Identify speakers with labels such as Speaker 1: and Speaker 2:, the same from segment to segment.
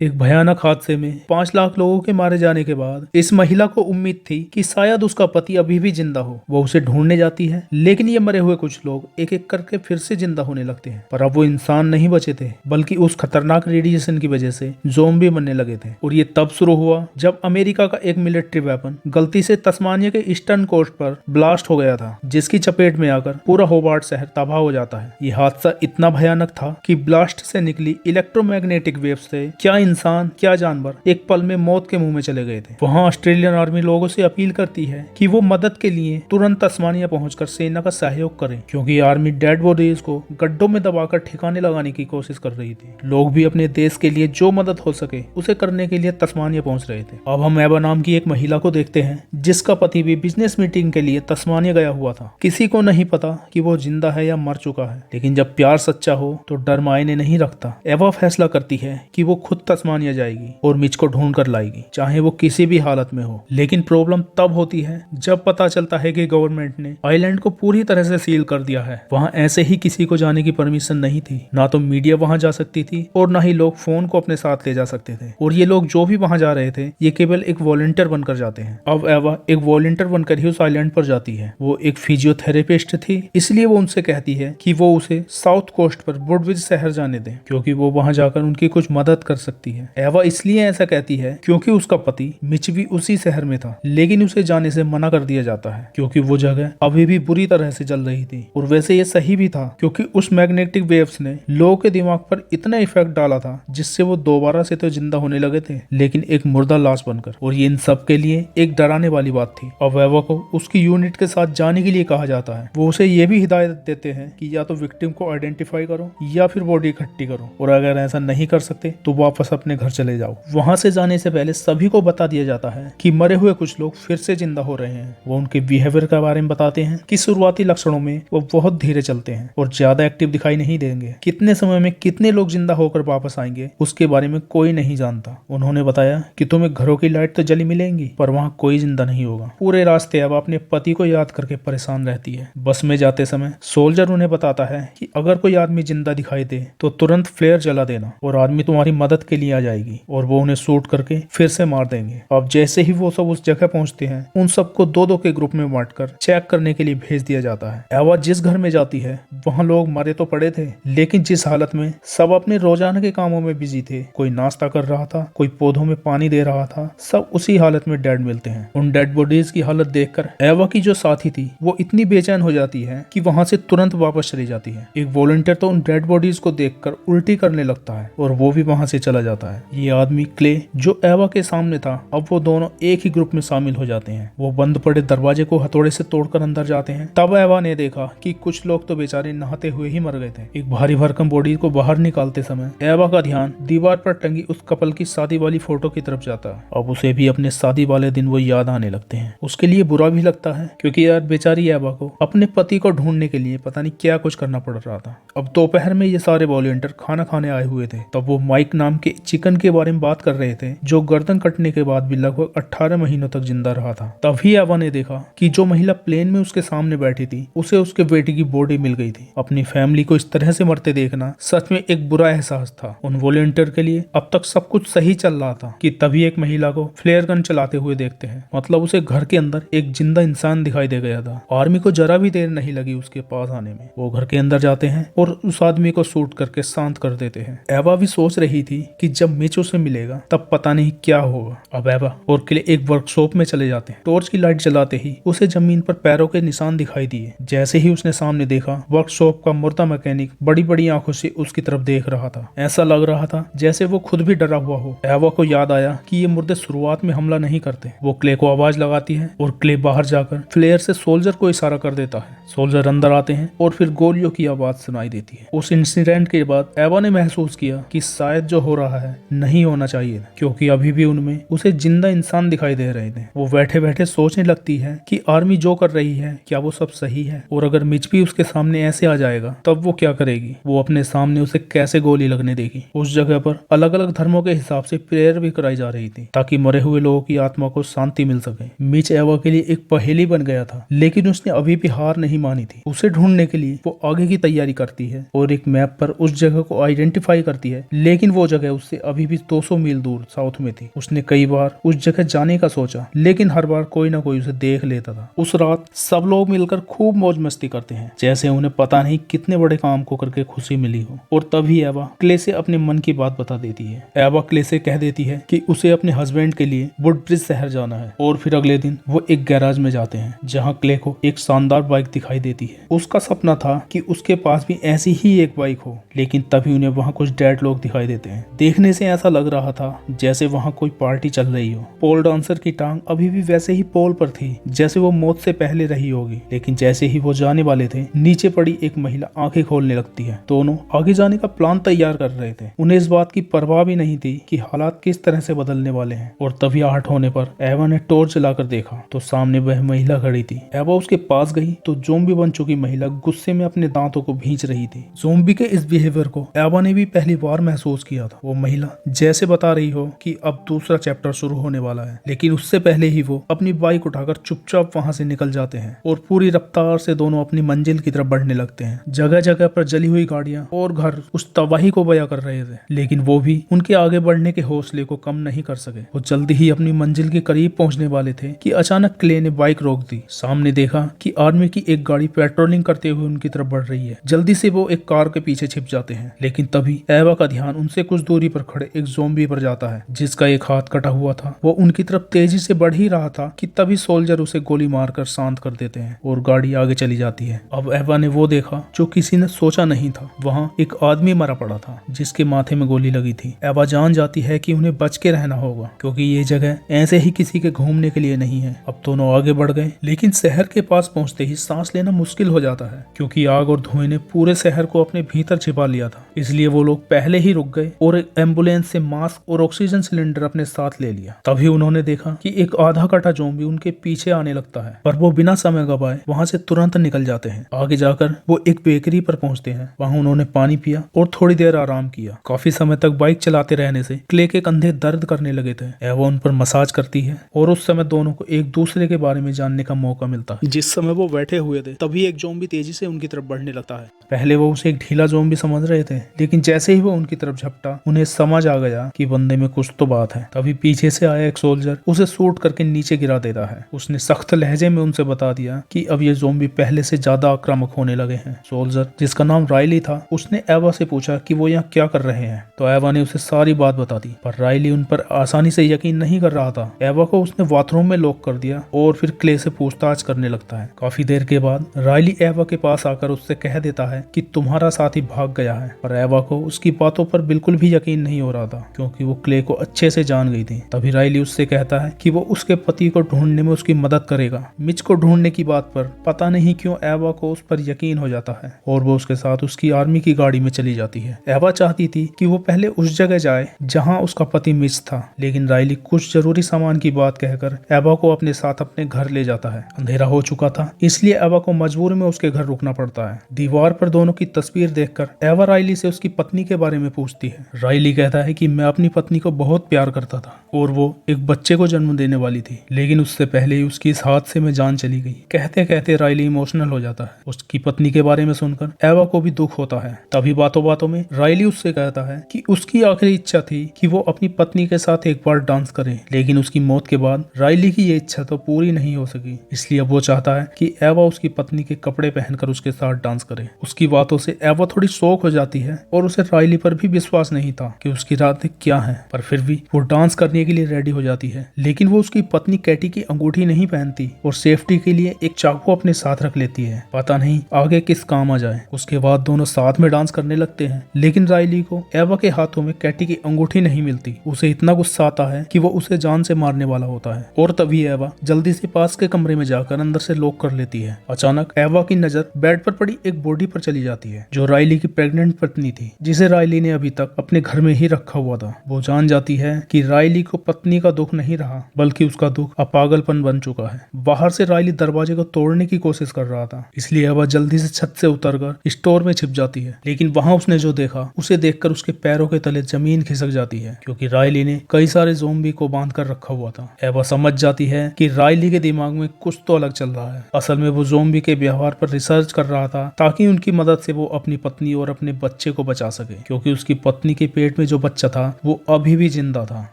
Speaker 1: एक भयानक हादसे में 5 लाख लोगों के मारे जाने के बाद इस महिला को उम्मीद थी कि शायद उसका पति अभी भी जिंदा हो। वो उसे ढूंढने जाती है, लेकिन ये मरे हुए कुछ लोग एक एक करके फिर से जिंदा होने लगते हैं। पर अब वो इंसान नहीं बचे थे, बल्कि उस खतरनाक रेडिएशन की वजह से ज़ॉम्बी बनने लगे थे। और ये तब शुरू हुआ जब अमेरिका का एक मिलिट्री वेपन गलती से तस्मानिया के ईस्टर्न कोस्ट पर ब्लास्ट हो गया था, जिसकी चपेट में आकर पूरा होबार्ट शहर तबाह हो जाता है। ये हादसा इतना भयानक था कि ब्लास्ट से निकली इलेक्ट्रोमैग्नेटिक वेव से क्या इंसान क्या जानवर एक पल में मौत के मुंह में चले गए थे। वहां ऑस्ट्रेलियन आर्मी लोगों से अपील करती है कि वो मदद के लिए तुरंत तस्मानिया पहुंचकर सेना का सहयोग करें, क्योंकि आर्मी डेड बॉडीज को गड्ढों में दबाकर ठिकाने लगाने की कोशिश कर रही थी। लोग भी अपने देश के लिए जो मदद हो सके उसे करने के लिए तस्मानिया पहुंच रहे थे। अब हम एबा नाम की एक महिला को देखते हैं, जिसका पति भी बिजनेस मीटिंग के लिए तस्मानिया गया हुआ था। किसी को नहीं पता कि वो जिंदा है या मर चुका है, लेकिन जब प्यार सच्चा हो तो डर मायने नहीं रखता। एबा फैसला करती है कि वो खुद तस्मानिया जाएगी और मिच को ढूंढ कर लाएगी, चाहे वो किसी भी हालत में हो। लेकिन प्रॉब्लम तब होती है जब पता चलता है कि गवर्नमेंट ने आइलैंड को पूरी तरह से सील कर दिया है। वहां ऐसे ही किसी को जाने की परमिशन नहीं थी, ना तो मीडिया वहां जा सकती थी और ना ही लोग फोन को अपने साथ ले जा सकते थे। और ये लोग जो भी वहां जा रहे थे, ये केवल एक वॉलंटियर बनकर जाते हैं। अब एवा एक वॉलंटियर बनकर ही उस आइलैंड पर जाती है। वो एक फिजियोथेरेपिस्ट थी, इसलिए वो उनसे कहती है कि वो उसे साउथ कोस्ट पर वुडविच शहर जाने दें, क्योंकि वो वहां जाकर उनकी कुछ मदद कर सकती है। एवा इसलिए ऐसा कहती है क्योंकि उसका पति मिच भी उसी शहर में था, लेकिन उसे जाने से मना कर दिया जाता है क्योंकि वो जगह अभी भी बुरी तरह से जल रही थी। और वैसे ये सही भी था, क्योंकि उस मैग्नेटिक वेव्स ने लोगों के दिमाग पर इतना इफेक्ट डाला था जिससे वो दोबारा से तो जिंदा होने लगे थे, लेकिन एक मुर्दा लाश बनकर। और ये इन सब के लिए एक डराने वाली बात थी। अब एवा को उसकी यूनिट के साथ जाने के लिए कहा जाता है। वो उसे ये भी हिदायत देते हैं कि या तो विक्टिम को आइडेंटिफाई करो या फिर बॉडी इकट्ठी करो, और अगर ऐसा नहीं कर सकते तो वापस अपने घर चले जाओ। वहां से जाने से पहले सभी को बता दिया जाता है कि मरे हुए कुछ लोग फिर से जिंदा हो रहे हैं। वो उनके बिहेवियर के बारे में बताते हैं कि शुरुआती लक्षणों में वो बहुत धीरे चलते हैं और ज्यादा एक्टिव दिखाई नहीं देंगे। कितने समय में कितने लोग जिंदा होकर वापस आएंगे उसके बारे में कोई नहीं जानता। उन्होंने बताया कि तुम्हें घरों की लाइट तो जली मिलेंगी, पर वहाँ कोई जिंदा नहीं होगा। पूरे रास्ते अब अपने पति को याद करके परेशान रहती है। बस में जाते समय सोल्जर उन्हें बताता है कि अगर कोई आदमी जिंदा दिखाई दे तो तुरंत फ्लेयर जला देना और आदमी तुम्हारी मदद के लिए आ जाएगी और वो उन्हें शूट करके फिर से मार देंगे। अब जैसे ही वो सब उस जगह पहुंचते हैं, उन सबको दो दो के ग्रुप में बांटकर चेक करने के लिए भेज दिया जाता है। एवा जिस घर में जाती है वहाँ लोग मरे तो पड़े थे, लेकिन जिस हालत में सब अपने रोजाना के कामों में बिजी थे, कोई नाश्ता कर रहा था, कोई पौधों में पानी दे रहा था, सब उसी हालत में डेड मिलते हैं। उन डेड बॉडीज की हालत देखकर एवा की जो साथी थी वो इतनी बेचैन हो जाती है कि वहां से तुरंत वापस चली जाती है। एक वॉलंटियर तो उन डेड बॉडीज को देखकर उल्टी करने लगता है और वो भी वहां से चला जाता है। ये आदमी क्ले जो एवा के सामने था, अब वो दोनों एक ही ग्रुप में शामिल हो जाते हैं। वो बंद पड़े दरवाजे को हथौड़े से तोड़कर अंदर जाते हैं। तब एवा ने देखा कि कुछ लोग तो बेचारे नहाते हुए ही मर गए थे। एक भारी भरकम बॉडी को बाहर निकालते समय एवा का ध्यान दीवार पर टंगी उस कपल की शादी वाली फोटो की तरफ जाता है। अब उसे भी अपने शादी वाले दिन वो याद आने लगते हैं। उसके लिए बुरा भी लगता है, क्योंकि यार बेचारी एवा को अपने पति को ढूंढने के लिए पता नहीं क्या कुछ करना पड़ रहा था। अब दोपहर में ये सारे वॉलंटियर खाना खाने आए हुए थे। तब वो माइक नाम के चिकन के बारे में बात कर रहे थे, जो गर्दन कटने के बाद भी लगभग 18 महीनों तक जिंदा रहा था। तभी एवा ने देखा कि जो महिला प्लेन में उसके सामने बैठी थी, उसे उसके बेटे की बॉडी मिल गई थी। अपनी फैमिली को इस तरह से मरते देखना सच में एक बुरा एहसास था उन वॉलंटियर के लिए। अब तक सब कुछ सही चल रहा था कि तभी एक महिला को फ्लेयर गन चलाते हुए देखते हैं। मतलब उसे घर के अंदर एक जिंदा इंसान दिखाई दे गया था। आर्मी को जरा भी देर नहीं लगी उसके पास आने में। वो घर के अंदर जाते हैं और उस आदमी को शूट करके शांत कर देते हैं। एवा भी सोच रही थी कि जब मिच उसे मिलेगा तब पता नहीं क्या होगा। अब एवा और क्ले एक वर्कशॉप में चले जाते हैं। टॉर्च की लाइट जलाते ही उसे जमीन पर पैरों के निशान दिखाई दिए। जैसे ही उसने सामने देखा, वर्कशॉप का मुर्दा मैकेनिक बड़ी बड़ी आंखों से उसकी तरफ देख रहा था। ऐसा लग रहा था जैसे वो खुद भी डरा हुआ हो। एवा को याद आया कि ये मुर्दे शुरुआत में हमला नहीं करते। वो क्ले को आवाज लगाती है और क्ले बाहर जाकर फ्लेयर से सोल्जर को इशारा कर देता है। सोल्जर अंदर आते हैं और फिर गोलियों की आवाज सुनाई देती है। उस इंसिडेंट के बाद एवा ने महसूस किया कि शायद जो हो रहा है नहीं होना चाहिए, क्योंकि अभी भी उनमें उसे जिंदा इंसान दिखाई दे रहे थे। वो बैठे बैठे सोचने लगती है कि आर्मी जो कर रही है क्या वो सब सही है, और अगर मिच भी उसके सामने ऐसे आ जाएगा तब वो क्या करेगी। वो अपने सामने उसे कैसे गोली लगने देगी। उस जगह पर अलग अलग धर्मों के हिसाब से प्रेयर भी कराई जा रही थी ताकि मरे हुए लोगों की आत्मा को शांति मिल सके। मिच एवा के लिए एक पहेली बन गया था, लेकिन उसने अभी भी हार नहीं मानी थी। उसे ढूंढने के लिए वो आगे की तैयारी करती है और एक मैप पर उस जगह को आइडेंटिफाई करती है, लेकिन वो जगह उससे उससे अभी भी 200 मील दूर साउथ में थी। उसने कई बार उस जगह जाने का सोचा, लेकिन हर बार कोई ना कोई उसे देख लेता था। उस रात सब लोग मिलकर खूब मौज मस्ती करते हैं, जैसे उन्हें पता नहीं कितने बड़े काम को करके खुशी मिली हो। और तभी एवा क्ले से अपने मन की बात बता देती है। एवा क्ले से कह देती है कि उसे अपने हस्बैंड के लिए वुडब्रिज शहर जाना है। और फिर अगले दिन वो एक गैराज में जाते हैं, जहाँ क्ले को एक शानदार बाइक दिखाई देती है। उसका सपना था कि उसके पास भी ऐसी ही एक बाइक हो, लेकिन तभी उन्हें वहाँ कुछ डेड लोग दिखाई देते हैं। देखने से ऐसा लग रहा था जैसे वहाँ कोई पार्टी चल रही हो। पोल डांसर की टांग अभी भी वैसे ही पोल पर थी जैसे वो मौत से पहले रही होगी, लेकिन जैसे ही वो जाने वाले थे, नीचे पड़ी एक महिला आंखें खोलने लगती है। दोनों आगे जाने का प्लान तैयार कर रहे थे। उन्हें इस बात की परवाह भी नहीं थी कि हालात किस तरह से बदलने वाले हैं। और तभी आहट होने पर एवा ने टॉर्च जलाकर देखा तो सामने वह महिला खड़ी थी। एवा उसके पास गई तो ज़ॉम्बी बन चुकी महिला गुस्से में अपने दांतों को भींच रही थी। ज़ॉम्बी के इस बिहेवियर को एवा ने भी पहली बार महसूस किया था। वो महिला जैसे बता रही हो कि अब दूसरा चैप्टर शुरू होने वाला है, लेकिन उससे पहले ही वो अपनी बाइक उठाकर चुपचाप वहां से निकल जाते हैं और पूरी रफ्तार से दोनों अपनी मंजिल की तरफ बढ़ने लगते हैं। जगह जगह पर जली हुई गाड़ियां और घर उस तबाही को बयां कर रहे थे, लेकिन वो भी उनके आगे बढ़ने के हौसले को कम नहीं कर सके। वो जल्दी ही अपनी मंजिल के करीब पहुंचने वाले थे कि अचानक क्ले ने बाइक रोक दी। सामने देखा कि आर्मी की एक गाड़ी पेट्रोलिंग करते हुए उनकी तरफ बढ़ रही है। जल्दी से वो एक कार के पीछे छिप जाते हैं, लेकिन तभी एवा का ध्यान उनसे कुछ दूरी पर खड़े एक ज़ॉम्बी पर जाता है, जिसका एक हाथ कटा हुआ था। वो उनकी तरफ तेजी से बढ़ ही रहा था कि तभी सोल्जर उसे गोली मारकर शांत कर देते हैं और गाड़ी आगे चली जाती है। अब एवा ने वो देखा जो किसी ने सोचा नहीं था। वहाँ एक आदमी मरा पड़ा था जिसके माथे में गोली लगी थी। एवा जान जाती है कि उन्हें बच के रहना होगा, क्योंकि ये जगह ऐसे ही किसी के घूमने के लिए नहीं है। अब दोनों आगे बढ़ गए, लेकिन शहर के पास पहुंचते ही सांस लेना मुश्किल हो जाता है, क्योंकि आग और धुएं ने पूरे शहर को अपने भीतर छिपा लिया था। इसलिए वो लोग पहले ही रुक गए और एक एम्बुलेंस से मास्क और ऑक्सीजन सिलेंडर अपने साथ ले लिया। तभी उन्होंने देखा कि एक आधा कटा ज़ॉम्बी उनके पीछे आने लगता है, पर वो बिना समय गवाए वहां से तुरंत निकल जाते हैं। आगे जाकर वो एक बेकरी पर पहुंचते हैं। वहां उन्होंने पानी पिया और थोड़ी देर आराम किया। काफी समय तक बाइक चलाते रहने से क्ले के कंधे दर्द करने लगे थे। एवा उन पर मसाज करती है और उस समय दोनों को एक दूसरे के बारे में जानने का मौका मिलता है। जिस समय वो बैठे हुए थे, तभी एक ज़ॉम्बी तेजी से उनकी तरफ बढ़ने लगता है। पहले वो उसे एक ढीला ज़ॉम्बी समझ रहे थे, लेकिन जैसे ही वो उनकी तरफ झपटा, उन्हें समझ आ गया कि बंदे में कुछ तो बात है। तभी पीछे से आया एक सोल्जर उसे शूट करके नीचे गिरा देता है। उसने सख्त लहजे में उनसे बता दिया कि अब ये ज़ॉम्बी पहले से ज्यादा आक्रामक होने लगे हैं। सोल्जर, जिसका नाम राइली था, उसने एवा से पूछा कि वो यहाँ क्या कर रहे हैं, तो एवा ने उसे सारी बात बता दी। पर राइली उन पर आसानी से यकीन नहीं कर रहा था। एवा को उसने बाथरूम में लॉक कर दिया और फिर क्ले से पूछताछ करने लगता है। काफी देर के बाद राइली एवा के पास आकर उससे कह देता है कि तुम्हारा साथी भाग गया है। पर एवा को उसकी बातों पर बिल्कुल भी यकीन नहीं हो रहा था, क्योंकि वो क्ले को अच्छे से जान गई थी। तभी राइली उससे कहता है कि वो उसके पति को ढूंढने में उसकी मदद करेगा। मिच को ढूंढने की बात पर पता नहीं क्यों एवा को उस पर यकीन हो जाता है और वो उसके साथ उसकी आर्मी की गाड़ी में चली जाती है। एवा चाहती थी कि वो पहले उस जगह जाए जहां उसका पति मिच था, लेकिन राइली कुछ जरूरी सामान की बात कहकर एवा को अपने साथ अपने घर ले जाता है। अंधेरा हो चुका था, इसलिए एवा को मजबूरी में उसके घर रुकना पड़ता है। दीवार पर दोनों की तस्वीर देखकर एवा राइली से उसकी पत्नी के बारे में पूछती है। राइली कहता है कि मैं अपनी पत्नी को बहुत प्यार करता था और वो एक बच्चे को जन्म देने वाली थी, लेकिन उससे पहले ही उसकी इस हादसे में जान चली गई। कहते कहते राइली इमोशनल हो जाता है। उसकी पत्नी के बारे में सुनकर एवा को भी दुख होता है। तभी बातों बातों में राइली उससे कहता है कि उसकी आखिरी इच्छा थी कि वो अपनी पत्नी के साथ एक बार डांस करे, लेकिन उसकी मौत के बाद राइली की ये इच्छा तो पूरी नहीं हो सकी। इसलिए वो चाहता है कि एवा उसकी पत्नी के कपड़े पहनकर उसके साथ डांस करे। उसकी बातों से एवा थोड़ी शॉक हो जाती है और उसे राइली पर भी विश्वास नहीं था कि उसकी रातें क्या है, पर फिर भी वो डांस करने के लिए रेडी हो जाती है। लेकिन वो उसकी पत्नी कैटी की अंगूठी नहीं पहनती और सेफ्टी के लिए एक चाकू अपने साथ रख लेती है। पता नहीं आगे किस काम आ जाए। उसके बाद दोनों साथ में डांस करने लगते हैं, लेकिन राइली को एवा के हाथों में कैटी की अंगूठी नहीं मिलती। उसे इतना गुस्सा आता है कि वो उसे जान से मारने वाला होता है और तभी एवा जल्दी से पास के कमरे में जाकर अंदर से लॉक कर लेती है। अचानक एवा की नजर बेड पर पड़ी एक बॉडी पर चली जाती है, जो राइली की प्रेग्नेंट पत्नी थी, जिसे राइली ने अभी तक अपने घर में ही रखा हुआ था। वो जान जाती है कि राइली को पत्नी का दुख नहीं रहा, बल्कि उसका दुख अब पागलपन बन चुका है। बाहर से राइली दरवाजे को तोड़ने की कोशिश कर रहा था, इसलिए एवा जल्दी से छत से उतरकर स्टोर में छिप जाती है। लेकिन वहां उसने जो देखा, उसे देखकर उसके पैरों के तले जमीन खिसक जाती है, क्योंकि राइली ने कई सारे ज़ॉम्बी को बांध कर रखा हुआ था। एवा समझ जाती है कि राइली के दिमाग में कुछ तो अलग चल रहा है। असल में वो ज़ॉम्बी के व्यवहार पर रिसर्च कर रहा था, ताकि उनकी मदद से वो अपनी पत्नी और अपने बच्चे को बचा सके, क्योंकि उसकी पत्नी के पेट पेट में जो बच्चा था वो अभी भी जिंदा था।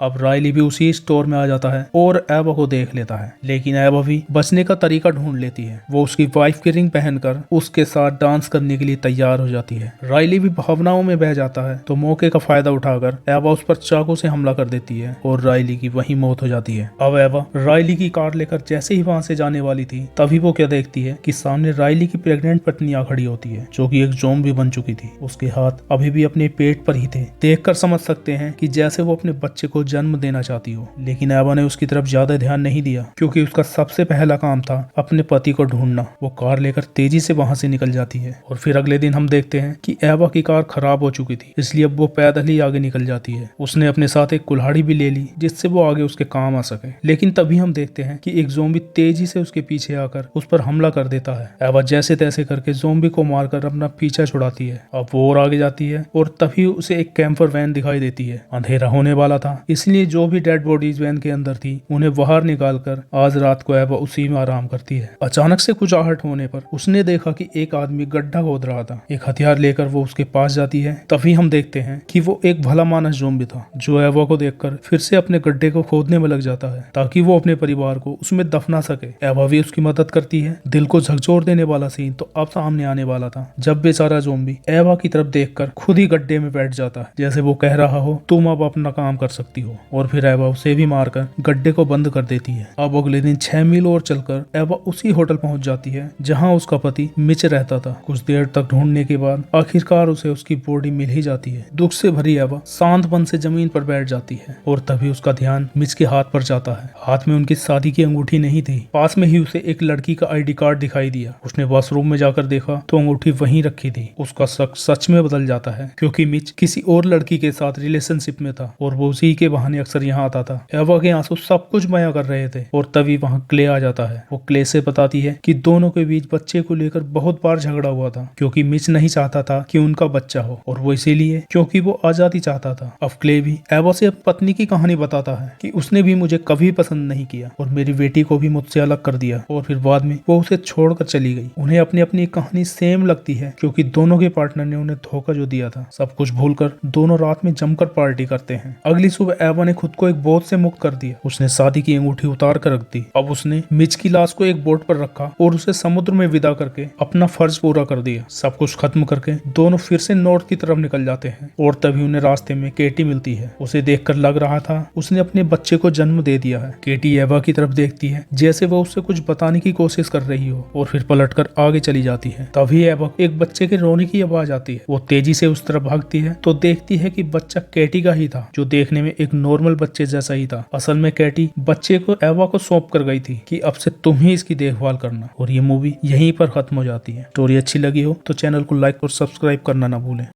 Speaker 1: अब रायली भी उसी स्टोर में आ जाता है और एवा को देख लेता है, लेकिन एवा भी बचने का तरीका ढूंढ लेती है। वो उसकी वाइफ की रिंग पहनकर उसके साथ डांस करने के लिए तैयार हो जाती है। रायली भी भावनाओं में बह जाता है तो मौके का फायदा उठाकर एवा उस पर चाकू से हमला कर देती है और रायली की वहीं मौत हो जाती है। अब एवा रायली की कार लेकर जैसे ही वहां से जाने वाली थी तभी वो क्या देखती है कि सामने रायली की प्रेग्नेंट पत्नी आ खड़ी होती है, जो कि एक ज़ॉम्बी बन चुकी थी। उसके हाथ अभी भी अपने पेट पर ही थे। देखकर समझ सकते हैं कि जैसे वो अपने बच्चे को जन्म देना चाहती हो, लेकिन एवा ने उसकी तरफ ज्यादा ध्यान नहीं दिया क्योंकि उसका सबसे पहला काम था अपने पति को ढूंढना। वो कार लेकर तेजी से वहां से निकल जाती है और फिर अगले दिन हम देखते हैं कि एवा की कार खराब हो चुकी थी, इसलिए अब वो पैदल ही आगे निकल जाती है। उसने अपने साथ एक कुल्हाड़ी भी ले ली जिससे वो आगे उसके काम आ सके, लेकिन तभी हम देखते हैं कि एक ज़ॉम्बी तेजी से उसके पीछे आकर उस पर हमला कर देता है। एवा जैसे तैसे करके ज़ॉम्बी को मारकर अपना पीछा छुड़ाती है। अब वो और आगे जाती है और तभी उसे एक कैंपर वैन दिखाई देती है। अंधेरा होने वाला था, इसलिए जो भी डेड बॉडीज वैन के अंदर थी उन्हें बाहर निकालकर आज रात को एवा उसी में आराम करती है। अचानक से कुछ आहट होने पर उसने देखा कि एक आदमी गड्ढा खोद रहा था। एक हथियार लेकर वो उसके पास जाती है। तभी हम देखते हैं कि वो एक भला मानस ज़ॉम्बी था जो एवा को देखकर फिर से अपने गड्ढे को खोदने में लग जाता है ताकि वो अपने परिवार को उसमें दफना सके। एवा भी उसकी मदद करती है। दिल को झकझोर देने वाला सीन तो अब सामने आने वाला था जब बेचारा ज़ॉम्बी एवा की तरफ देखकर खुद ही गड्ढे में बैठ जाता है, जैसे वो कह रहा हो तुम अब अपना काम कर सकती हो, और फिर एवा उसे भी मारकर गड्ढे को बंद कर देती है। अब अगले दिन 6 मील और चलकर एवा उसी होटल पहुंच जाती है जहां उसका पति मिच रहता था। कुछ देर तक ढूंढने के बाद आखिरकार उसे उसकी बॉडी मिल ही जाती है। दुख से भरी एवा शांतपन से जमीन पर बैठ जाती है और तभी उसका ध्यान मिच के हाथ पर जाता है। हाथ में उनकी शादी की अंगूठी नहीं थी, पास में ही उसे एक लड़की का ID कार्ड दिखाई दिया। उसने वॉशरूम में जाकर देखा तो अंगूठी वहीं रखी थी। उसका शक सच में बदल जाता है क्योंकि मिच किसी और लड़की के साथ रिलेशनशिप में था और वो उसी के बहाने अक्सर यहाँ आता था। एवा के आंसू सब कुछ बयां कर रहे थे और तभी वहाँ क्ले आ जाता है। वो क्ले से बताती है कि दोनों के बीच बच्चे को लेकर बहुत बार झगड़ा हुआ था क्योंकि मिच नहीं चाहता था कि उनका बच्चा हो और वो इसीलिए क्योंकि वो आजादी चाहता था। अब क्ले भी एवा से पत्नी की कहानी बताता है कि उसने भी मुझे कभी पसंद नहीं किया और मेरी बेटी को भी मुझसे अलग कर दिया और फिर बाद में वो उसे छोड़कर चली गई। उन्हें अपनी अपनी कहानी सेम लगती है क्योंकि दोनों के पार्टनर ने उन्हें धोखा जो दिया था। सब कुछ भूलकर दोनों रात में जमकर पार्टी करते हैं। अगली सुबह एवा ने खुद को एक बोझ से मुक्त कर दिया। उसने शादी की अंगूठी उतार कर रख दी। अब उसने मिच की लाश को एक बोट पर रखा और उसे समुद्र में विदा करके अपना फर्ज पूरा कर दिया। सब कुछ खत्म करके दोनों फिर से नॉर्थ की तरफ निकल जाते हैं और तभी उन्हें रास्ते में केटी मिलती है। उसे देखकर लग रहा था उसने अपने बच्चे को जन्म दे दिया है। केटी एवा की तरफ देखती है जैसे वो उससे कुछ बताने की कोशिश कर रही हो और फिर पलटकर आगे चली जाती है। तभी एवा एक बच्चे के रोने की आवाज आती है। वो तेजी से उस तरफ भागती है तो देखती है कि बच्चा केटी का ही था जो देखने में एक नॉर्मल बच्चे जैसा ही था। असल में केटी बच्चे को एवा को सौंप कर गई थी कि अब से तुम ही इसकी देखभाल करना, और ये मूवी यहीं पर खत्म हो जाती है। स्टोरी अच्छी लगी हो तो चैनल को लाइक और सब्सक्राइब करना ना भूलें।